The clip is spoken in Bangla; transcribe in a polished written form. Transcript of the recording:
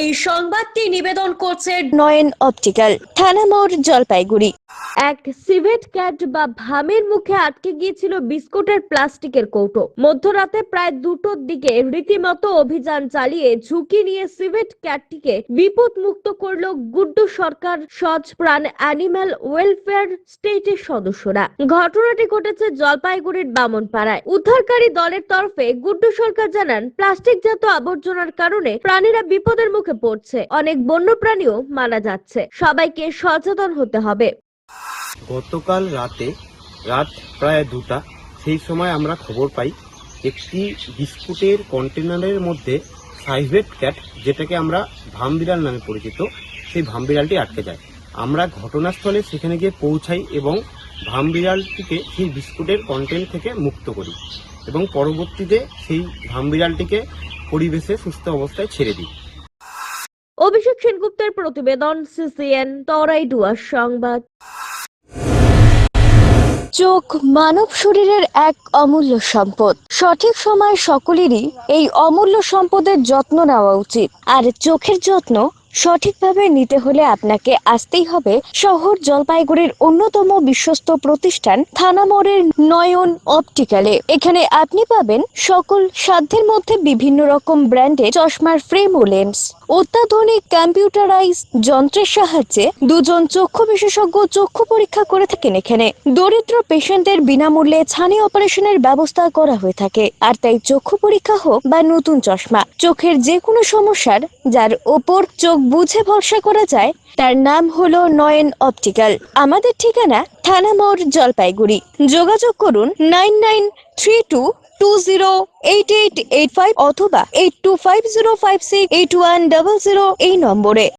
এই সংবাদটি নিবেদন করছে নয়ন অপটিক্যাল, থানা মোড়, জলপাইগুড়ি। এক সিভেট ক্যাট বা ভামের মুখে আটকে গিয়েছিল বিস্কুটের প্লাস্টিকের কৌটো। মধ্যরাতে প্রায় 2টোর দিকে রীতিমতো অভিযান চালিয়ে ঝুঁকি নিয়ে সিভেট ক্যাটটিকে বিপদ মুক্ত করলো গুড্ডু সরকার সজ প্রাণ অ্যানিম্যাল ওয়েলফেয়ার স্টেটের সদস্যরা। ঘটনাটি ঘটেছে জলপাইগুড়ির বামনপাড়ায়। উদ্ধারকারী দলের তরফে গুড্ডু সরকার জানান, প্লাস্টিকজাত আবর্জনার কারণে প্রাণীরা বিপদের মুখে পড়ছে, অনেক বন্য প্রাণীও মারা যাচ্ছে। সবাইকে সচেতন হতে হবে। গতকাল রাত প্রায় 2টা, সেই সময় আমরা খবর পাই একটি বিস্কুটের কন্টেনারের মধ্যে সাইভেট ক্যাট, যেটাকে আমরা ভামবিড়াল নামে পরিচিত, সেই ভামবিড়ালটি আটকে যায়। আমরা ঘটনাস্থলে সেখানে গিয়ে পৌঁছাই এবং ভামবিড়ালটিকে সেই বিস্কুটের কন্টেন্ট থেকে মুক্ত করি এবং পরবর্তীতে সেই ভামবিড়ালটিকে পরিবেশে সুস্থ অবস্থায় ছেড়ে দিই। অভিষেক সেনগুপ্তের প্রতিবেদন, সিসিএন, তরাইডুয়ার সংবাদ। চোখ মানব শরীরের এক অমূল্য সম্পদ। সঠিক সময় সকলেরই এই অমূল্য সম্পদের যত্ন নেওয়া উচিত। আর চোখের যত্ন সঠিকভাবে নিতে হলে আপনাকে আসতেই হবে শহর জলপাইগুড়ির অন্যতম বিশ্বস্ত প্রতিষ্ঠান থানা মোড়ের নয়ন অপটিক্যালে। এখানে আপনি পাবেন সকল সাধ্যের মধ্যে বিভিন্ন রকম ব্র্যান্ডের চশমার ফ্রেম ও লেন্স। অত্যাধুনিক কম্পিউটারাইজ যন্ত্রের সাহায্যে 2জন চক্ষু বিশেষজ্ঞ চক্ষু পরীক্ষা করে থাকেন এখানে। দরিদ্র পেশেন্টদের বিনামূল্যে ছানি অপারেশনের ব্যবস্থা করা হয়ে থাকে। আর তাই চক্ষু পরীক্ষা হোক বা নতুন চশমা, চোখের যে কোনো সমস্যার যার ওপর চোখ বুঝে ভরসা করা যায়, তার নাম হলো নয়ন অপটিক্যাল। আমাদের ঠিকানা থানা মোড়, জলপাইগুড়ি। যোগাযোগ করুন 9932208885 অথবা 8250568100 এই নম্বরে।